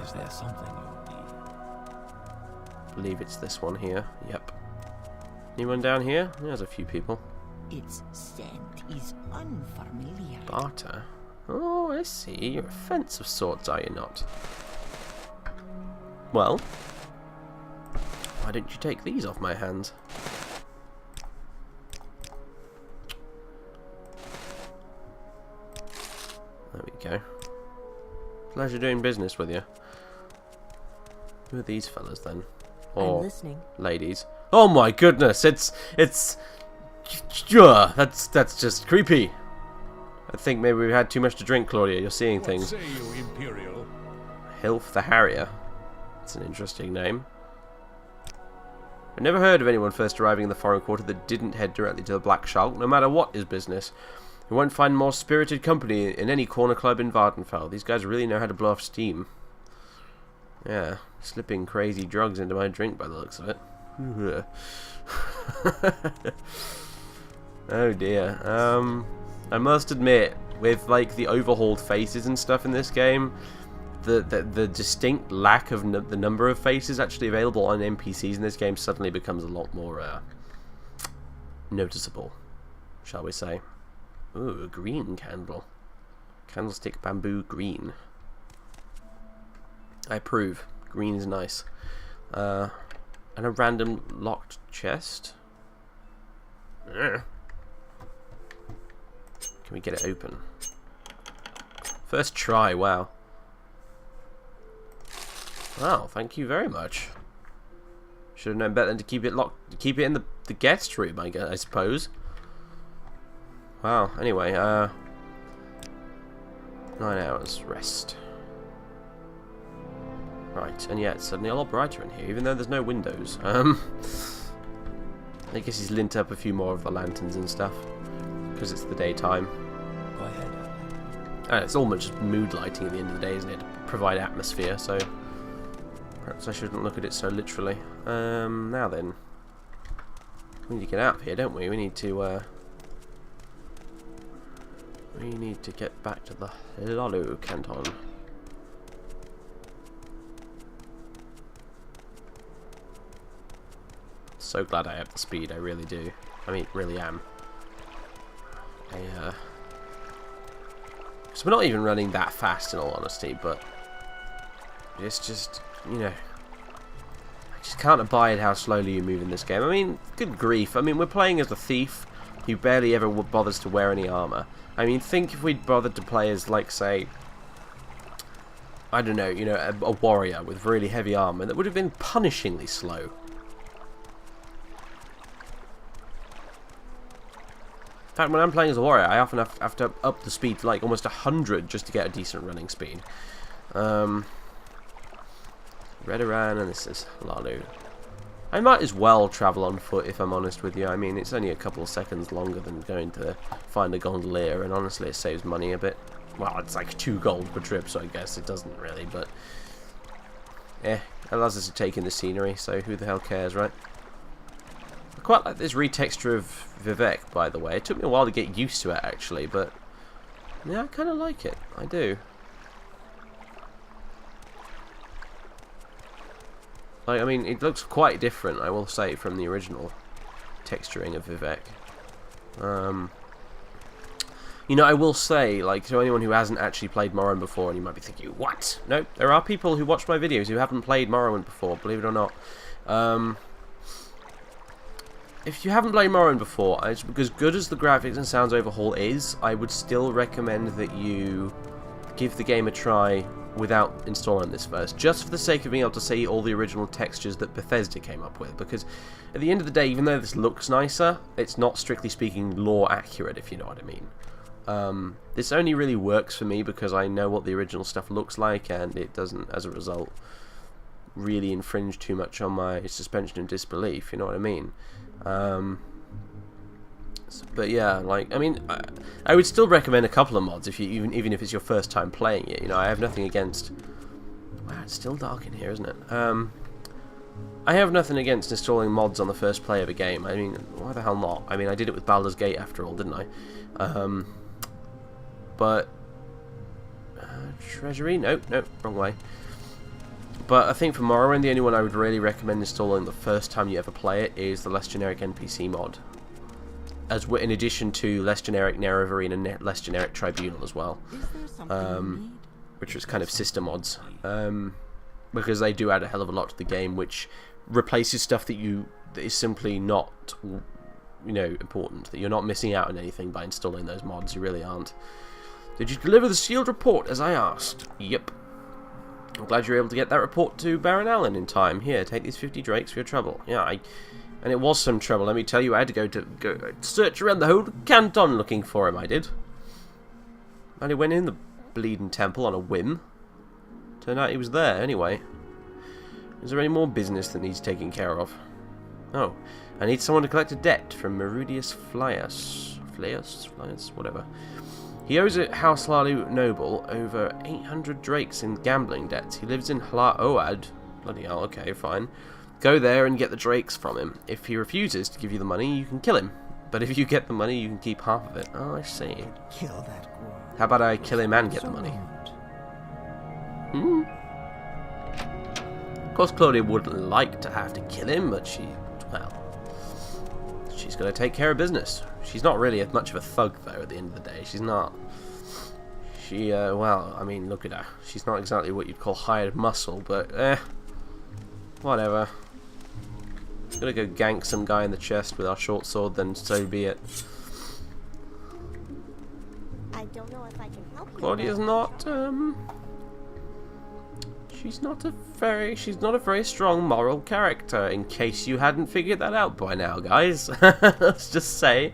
Is there something you need? I believe it's this one here. Yep. Anyone down here? There's a few people. Its scent is unfamiliar. Barter? Oh, I see. You're a fence of sorts, are you not? Well, why don't you take these off my hands? There we go. Pleasure doing business with you. Who are these fellas then? Or I'm listening. ladies? Oh my goodness! It's that's just creepy. I think maybe we've had too much to drink, Claudia. You're seeing things. What say you, Imperial? Hilf the Harrier. It's an interesting name. I've never heard of anyone first arriving in the foreign quarter that didn't head directly to the Black Shark, no matter what his business. You won't find more spirited company in any corner club in Vardenfell. These guys really know how to blow off steam. Yeah, slipping crazy drugs into my drink by the looks of it. Oh dear. I must admit, with like the overhauled faces and stuff in this game, the distinct lack of the number of faces actually available on NPCs in this game suddenly becomes a lot more noticeable, shall we say. Ooh, a green candle. Candlestick bamboo green. I approve. Green is nice. And a random locked chest. Can we get it open? First try, wow. Wow, thank you very much. Should have known better than to keep it locked, to keep it in the guest room, I suppose. Wow, anyway, 9 hours rest. Right, and yeah, it's suddenly a lot brighter in here, even though there's no windows. I guess he's lint up a few more of the lanterns and stuff, because it's the daytime. Go ahead. It's almost just mood lighting at the end of the day, isn't it? To provide atmosphere, so perhaps I shouldn't look at it so literally. Now then, we need to get out of here, don't we? We need to get back to the Lolo Canton. So glad I have the speed, I really do. I mean, really am. So we're not even running that fast in all honesty, but it's just, you know, I just can't abide how slowly you move in this game. I mean, good grief. I mean, we're playing as a thief who barely ever bothers to wear any armor. I mean, think if we'd bothered to play as, like, say, I don't know, you know, a warrior with really heavy armor, that would have been punishingly slow. In fact, when I'm playing as a warrior, I often have to up the speed to like almost 100 just to get a decent running speed. Redoran, and this is Lalu. I might as well travel on foot if I'm honest with you. I mean, it's only a couple of seconds longer than going to find a gondolier, and honestly it saves money a bit. Well, it's like 2 gold per trip, so I guess it doesn't really, but it allows us to take in the scenery, so who the hell cares, right? I quite like this retexture of Vivec, by the way. It took me a while to get used to it, actually, but yeah, I kind of like it. I do. Like, I mean, it looks quite different, I will say, from the original texturing of Vivec. You know, I will say, like, to anyone who hasn't actually played Morrowind before, and you might be thinking, what? No, there are people who watch my videos who haven't played Morrowind before, believe it or not. If you haven't played Morrowind before, as good as the graphics and sounds overhaul is, I would still recommend that you give the game a try without installing this first, just for the sake of being able to see all the original textures that Bethesda came up with, because at the end of the day, even though this looks nicer, it's not strictly speaking lore accurate, if you know what I mean. This only really works for me because I know what the original stuff looks like, and it doesn't, as a result, really infringe too much on my suspension of disbelief, you know what I mean? But yeah, like, I mean, I would still recommend a couple of mods if you even if it's your first time playing it. You know, I have nothing against. Wow, it's still dark in here, isn't it? I have nothing against installing mods on the first play of a game. I mean, why the hell not? I mean, I did it with Baldur's Gate after all, didn't I? But treasury? Nope, wrong way. But I think for Morrowind, the only one I would really recommend installing the first time you ever play it is the less generic NPC mod. In addition to less generic Nerevarine and less generic Tribunal as well. Which is kind of sister mods. Because they do add a hell of a lot to the game, which replaces stuff that is simply not, important. That you're not missing out on anything by installing those mods. You really aren't. Did you deliver the sealed report as I asked? Yep. I'm glad you were able to get that report to Baron Allen in time. Here, take these 50 drakes for your trouble. Yeah, and it was some trouble. Let me tell you, I had to go search around the whole canton looking for him. I did. And he went in the bleeding temple on a whim. Turned out he was there anyway. Is there any more business that needs taking care of? Oh, I need someone to collect a debt from Merudius Flias, whatever. He owes a House Lalu noble over 800 drakes in gambling debts. He lives in Hla Oad. Bloody hell, okay, fine. Go there and get the drakes from him. If he refuses to give you the money, you can kill him. But if you get the money, you can keep half of it. Oh, I see. Kill that girl. How about I kill him and get the money? Of course, Claudia wouldn't like to have to kill him, but she's going to take care of business. She's not really much of a thug, though, at the end of the day. She's not. Well, I mean, look at her. She's not exactly what you'd call hired muscle, but, whatever. Gonna go gank some guy in the chest with our short sword, then so be it. I don't know if I can help you. Claudia's not, she's not a very strong moral character, in case you hadn't figured that out by now, guys. Let's just say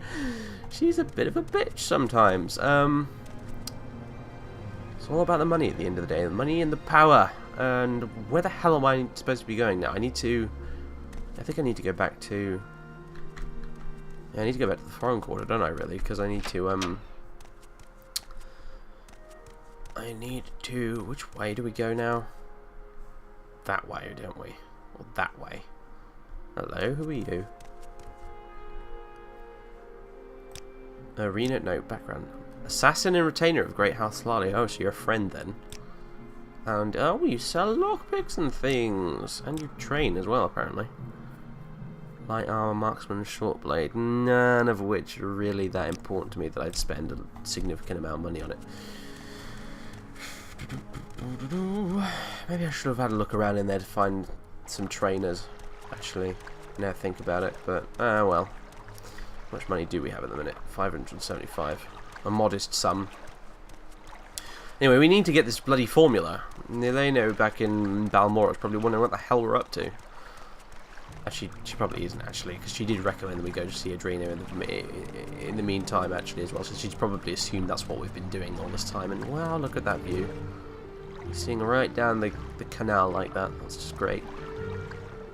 she's a bit of a bitch sometimes. It's all about the money at the end of the day, the money and the power. And where the hell am I supposed to be going now? I think I need to go back to... Yeah, I need to go back to the foreign quarter, don't I, really? Because I need to, which way do we go now? That way, don't we? Or that way? Hello, who are you? Arena, no, background. Assassin and retainer of Great House Lali. Oh, so you're a friend then. And, oh, you sell lockpicks and things. And you train as well, apparently. Light armor, marksman, short blade. None of which are really that important to me that I'd spend a significant amount of money on it. Maybe I should have had a look around in there to find some trainers, actually. Now think about it, but, well. How much money do we have at the minute? 575. A modest sum. Anyway, we need to get this bloody formula. They know back in Balmora is probably wondering what the hell we're up to. Actually, she probably isn't, actually, because she did recommend that we go to see Adrena in the meantime, actually, as well. So she's probably assumed that's what we've been doing all this time. And, wow, look at that view. Seeing right down the canal like that. That's just great.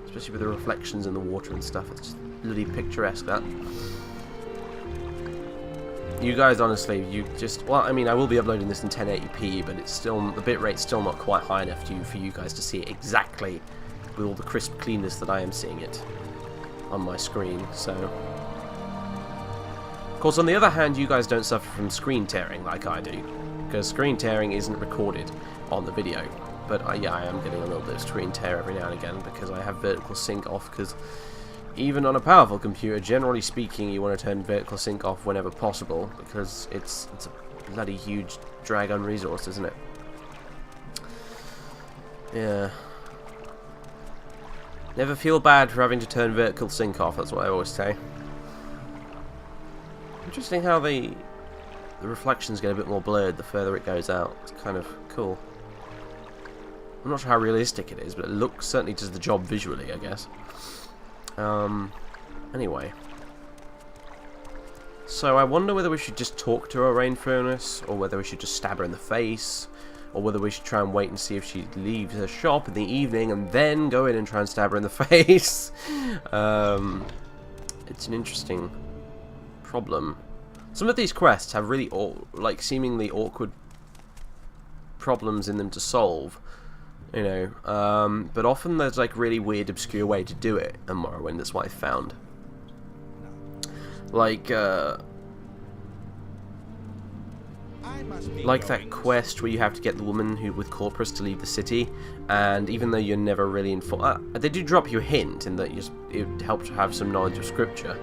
Especially with the reflections in the water and stuff. It's just bloody picturesque, that. You guys, honestly, well, I mean, I will be uploading this in 1080p, but it's still, the bitrate's still not quite high enough for you guys to see it exactly with all the crisp cleanness that I am seeing it on my screen, so. Of course, on the other hand, you guys don't suffer from screen tearing like I do, because screen tearing isn't recorded on the video, but yeah, I am getting a little bit of screen tear every now and again, because I have vertical sync off, because even on a powerful computer, generally speaking, you want to turn vertical sync off whenever possible, because it's a bloody huge drag on resource, isn't it? Yeah. Never feel bad for having to turn vertical sync off, that's what I always say. Interesting how the reflections get a bit more blurred the further it goes out. It's kind of cool. I'm not sure how realistic it is, but it certainly does the job visually, I guess. Anyway. So I wonder whether we should just talk to our rain furnace, or whether we should just stab her in the face, or whether we should try and wait and see if she leaves her shop in the evening and then go in and try and stab her in the face. It's an interesting problem. Some of these quests have really, seemingly awkward problems in them to solve. You know, but often there's like really weird, obscure way to do it in Morrowind. That's what I found. Like, like that quest where you have to get the woman who with Corpus to leave the city, and even though you're never really informed, they do drop you a hint in that it helps to have some knowledge of scripture,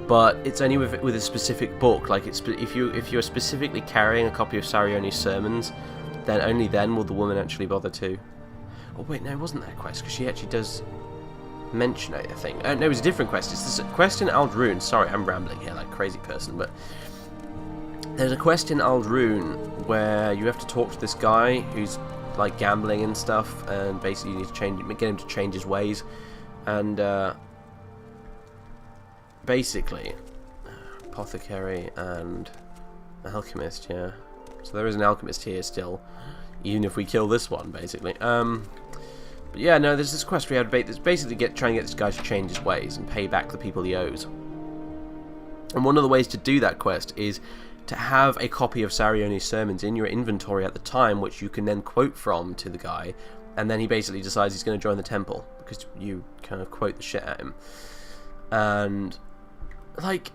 but it's only with a specific book. Like if you're specifically carrying a copy of Sarioni's sermons, then only then will the woman actually bother to. Oh wait, no, it wasn't that quest, because she actually does mention it, I think. No, it was a different quest. It's this quest in Aldrune. Sorry, I'm rambling here like a crazy person, but there's a quest in Aldrune where you have to talk to this guy who's like gambling and stuff, and basically you need to get him to change his ways, and basically apothecary and alchemist, yeah. So there is an alchemist here still, even if we kill this one, basically. But yeah, no, there's this quest we have to basically try and get this guy to change his ways and pay back the people he owes. And one of the ways to do that quest is to have a copy of Sarioni's sermons in your inventory at the time, which you can then quote from to the guy, and then he basically decides he's going to join the temple, because you kind of quote the shit at him. And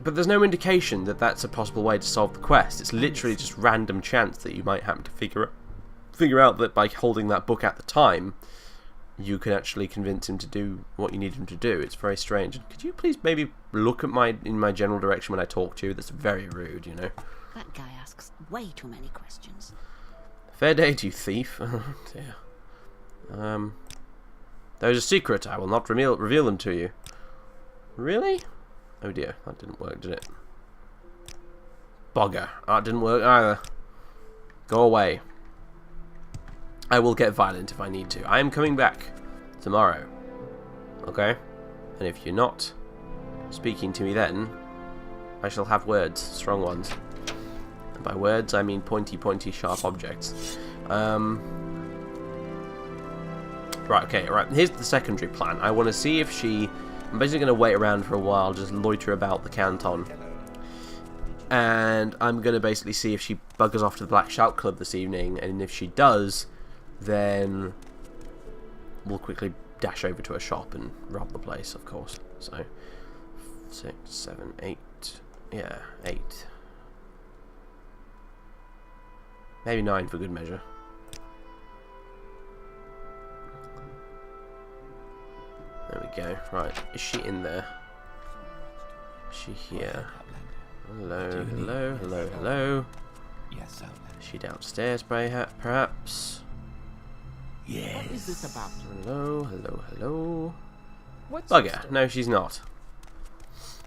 but there's no indication that that's a possible way to solve the quest. It's literally just random chance that you might happen to figure out that by holding that book at the time, you can actually convince him to do what you need him to do. It's very strange. And could you please maybe look at in my general direction when I talk to you? That's very rude, you know. That guy asks way too many questions. Fair day to you, thief. Oh dear. There's a secret. I will not reveal them to you. Really? Oh dear, that didn't work, did it? Bugger. That didn't work either. Go away. I will get violent if I need to. I am coming back tomorrow. Okay? And if you're not speaking to me then, I shall have words, strong ones. And by words, I mean pointy, sharp objects. Right, okay, right. Here's the secondary plan. I want to see if I'm basically going to wait around for a while, just loiter about the canton. And I'm going to basically see if she buggers off to the Black Shout Club this evening, and if she does, then we'll quickly dash over to a shop and rob the place, of course. So, 6, 7, 8, yeah, 8. Maybe 9 for good measure. There we go. Right, is she in there? Is she here? Hello, hello. Yes, Outlander. Is she downstairs, perhaps? Yes. What is this about? Hello. What's Bugger. No, she's not.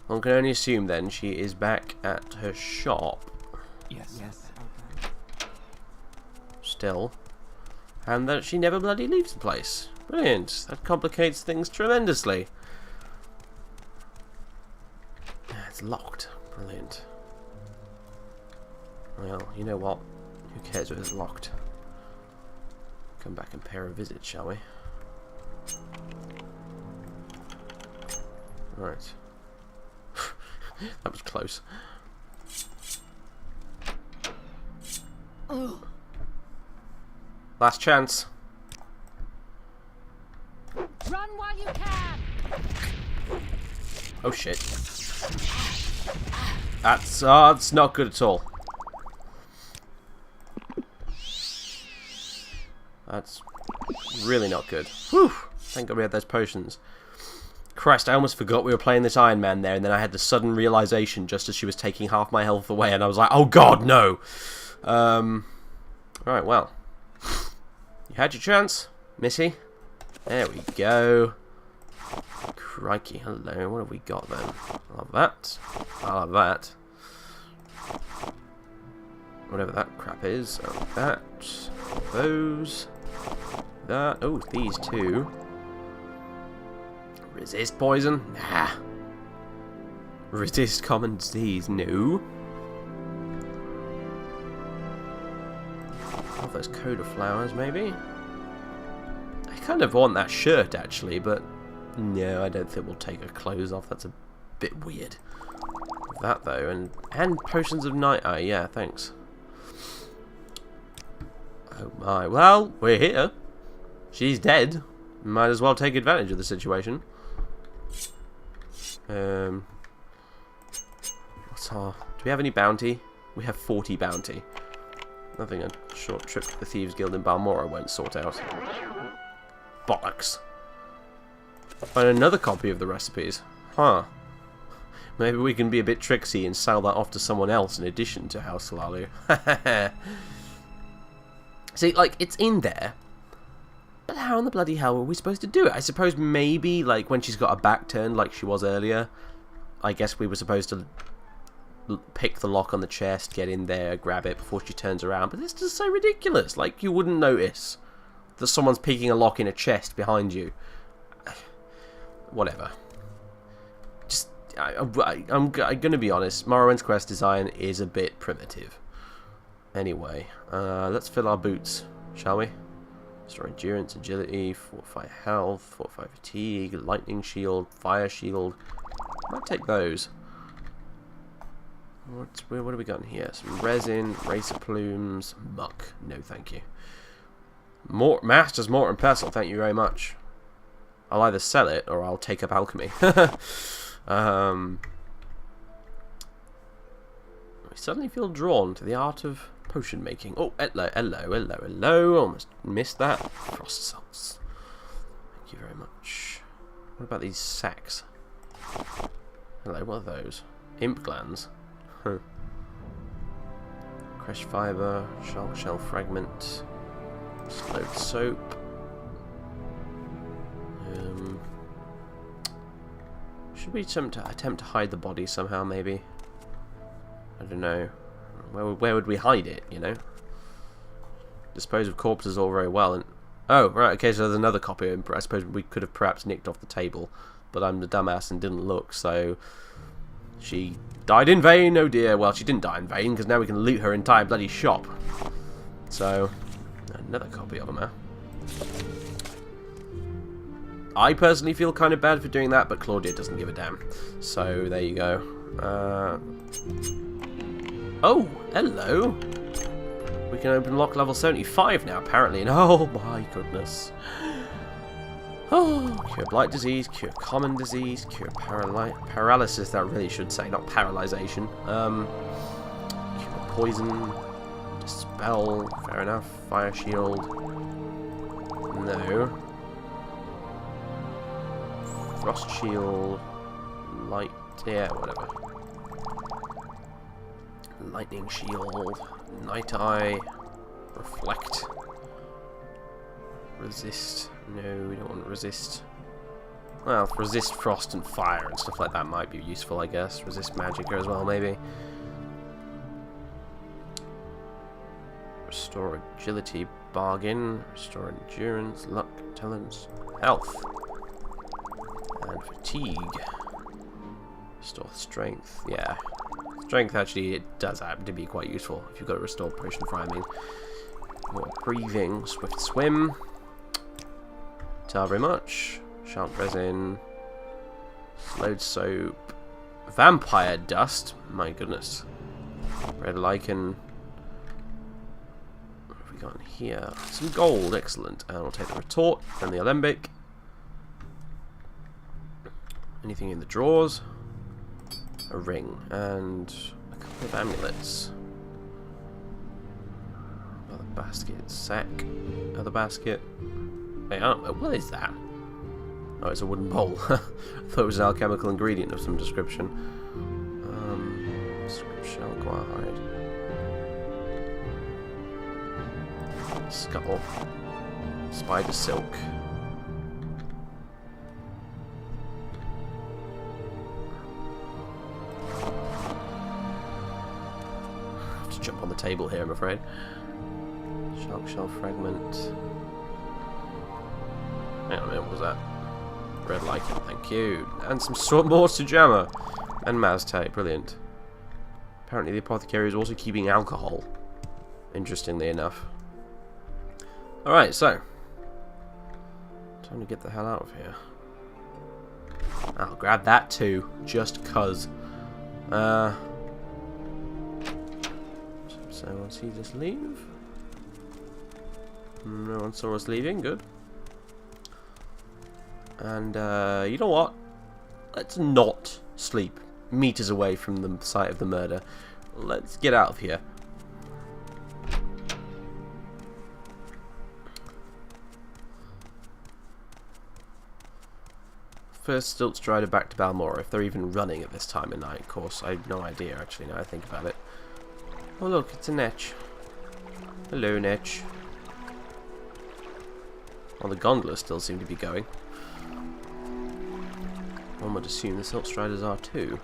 One can only assume then she is back at her shop. Yes. Still. And that she never bloody leaves the place. Brilliant. That complicates things tremendously. It's locked. Brilliant. Well, you know what? Who cares if it's locked? Come back and pay her a visit, shall we? Right. That was close. Ugh. Last chance. Run while you can. Oh shit. That's not good at all. That's really not good. Whew! Thank God we had those potions. Christ, I almost forgot we were playing this Iron Man there, and then I had the sudden realization just as she was taking half my health away, and I was like, oh God, no! Right, well. You had your chance, Missy. There we go. Crikey, hello. What have we got then? I'll have that. I'll have that. Whatever that crap is. I'll have that. Those. That. Oh, these two. Resist poison? Nah. Resist common disease? No. Oh, those coda flowers, maybe? I kind of want that shirt, actually, but no, I don't think we'll take her clothes off. That's a bit weird. That, though, and potions of night eye. Yeah, thanks. Oh my. Well, we're here. She's dead. Might as well take advantage of the situation. What's our... Do we have any bounty? We have 40 bounty. Nothing a short trip to the Thieves Guild in Balmora won't sort out. Bollocks. And another copy of the recipes. Huh. Maybe we can be a bit tricksy and sell that off to someone else in addition to House Lalu. See, like, it's in there. But how in the bloody hell were we supposed to do it? I suppose maybe, like, when she's got her back turned like she was earlier, I guess we were supposed to pick the lock on the chest, get in there, grab it before she turns around. But it's just so ridiculous. Like, you wouldn't notice that someone's picking a lock in a chest behind you. Whatever. Just, I'm going to be honest. Morrowind's quest design is a bit primitive. Anyway, let's fill our boots, shall we? Restore endurance, agility, fortify health, fortify fatigue, lightning shield, fire shield. Might take those. What have we got in here? Some resin, racer plumes, muck. No, thank you. Master's Mortar and Pestle, thank you very much. I'll either sell it or I'll take up alchemy. We suddenly feel drawn to the art of potion making. Oh, hello. Almost missed that. Frost salts. Thank you very much. What about these sacks? Hello, what are those? Imp glands. Huh. Crushed fibre, shell fragment, slowed soap. Should we attempt to hide the body somehow, maybe? I don't know. Where would we hide it, you know? Dispose of corpses all very well, and... Oh, right, okay, so there's another copy. I suppose we could have perhaps nicked off the table, but I'm the dumbass and didn't look, so... She died in vain, oh dear. Well, she didn't die in vain, because now we can loot her entire bloody shop. So, another copy of them, huh? I personally feel kind of bad for doing that, but Claudia doesn't give a damn. So, there you go. Oh, hello. We can open lock level 75 now, apparently. And oh my goodness. Oh, cure blight disease, cure common disease, cure paralysis, that really should say, not paralyzation. Cure poison, dispel, fair enough, fire shield, no. Frost shield, light, yeah, whatever. Lightning shield, night eye, reflect. Resist. No, we don't want to resist. Well, resist frost and fire and stuff like that might be useful, I guess. Resist magicka as well, maybe. Restore agility, bargain. Restore endurance, luck, talents, health. And fatigue. Restore strength, yeah. Strength, actually, it does happen to be quite useful if you've got a restore potion for aiming. More breathing, swift swim. Tell very much. Sharp resin. Slowed soap. Vampire dust. My goodness. Red lichen. What have we got in here? Some gold. Excellent. And we'll take the retort and the alembic. Anything in the drawers? A ring. And a couple of amulets. Another basket. Sack. Another basket. Hey, what is that? Oh, it's a wooden bowl. I thought it was an alchemical ingredient of some description. Shell hide. Skull. Spider silk. I have to jump on the table here, I'm afraid. Shark shell fragment. Hang on a minute, what was that? Red lichen, thank you. And some mortar jammer. And Maztec, brilliant. Apparently the apothecary is also keeping alcohol. Interestingly enough. Alright, so. Time to get the hell out of here. I'll grab that too, just cuz. So one sees us leave. No one saw us leaving, good. And, you know what? Let's not sleep meters away from the site of the murder. Let's get out of here. first Stilt Strider back to Balmora, if they're even running at this time of night, of course. I have no idea, actually, now I think about it. Oh, look, it's a Netch. Hello, Netch. Well, the gondolas still seem to be going. One would assume the Stilt Striders are too.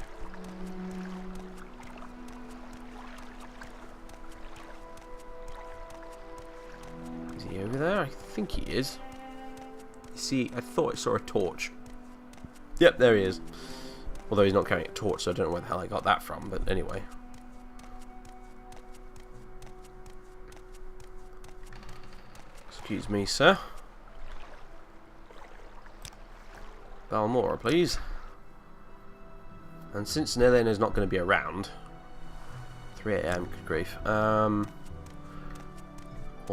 Is he over there? I think he is. You see, I thought I saw a torch. Yep, there he is. Although he's not carrying a torch, so I don't know where the hell I got that from, but anyway. Excuse me, sir. Balmora, please. And since Nelena's not going to be around, 3 AM, good grief. We'll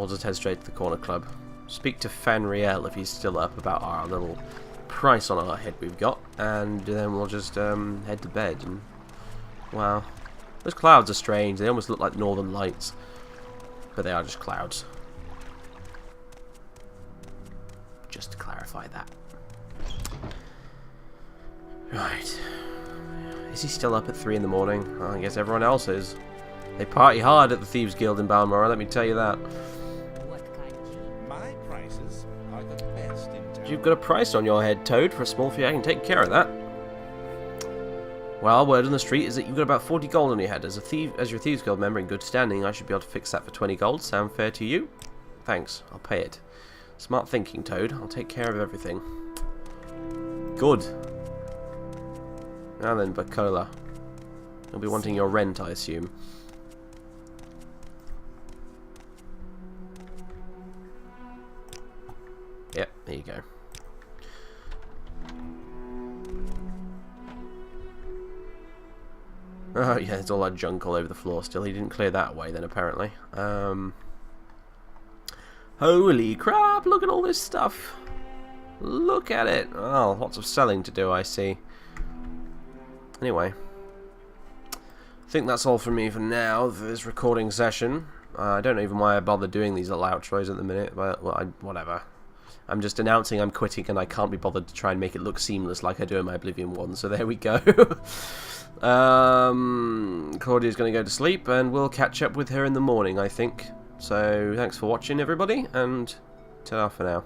just head straight to the corner club. Speak to Fanriel if he's still up about our little price on our head we've got, and then we'll just head to bed. And wow, those clouds are strange. They almost look like northern lights, but they are just clouds. Just to clarify that. Right. Is he still up at 3 in the morning? Oh, I guess everyone else is. They party hard at the Thieves Guild in Balmora, let me tell you that. My prices are the best in town. You've got a price on your head, Toad. For a small fee, I can take care of that. Well, word on the street is that you've got about 40 gold on your head. As your Thieves Guild member in good standing, I should be able to fix that for 20 gold. Sound fair to you? Thanks, I'll pay it. Smart thinking, Toad. I'll take care of everything. Good. Now then, Bacola. You'll be wanting your rent, I assume. Yep, there you go. Oh yeah, there's all that junk all over the floor still. He didn't clear that away then, apparently. Holy crap, look at all this stuff. Look at it. Oh, lots of selling to do, I see. Anyway. I think that's all from me for now, for this recording session. I don't know even why I bother doing these little outros at the minute, but well, whatever. I'm just announcing I'm quitting and I can't be bothered to try and make it look seamless like I do in my Oblivion one, so there we go. Claudia's going to go to sleep and we'll catch up with her in the morning, I think. So thanks for watching, everybody, and ta-ra for now.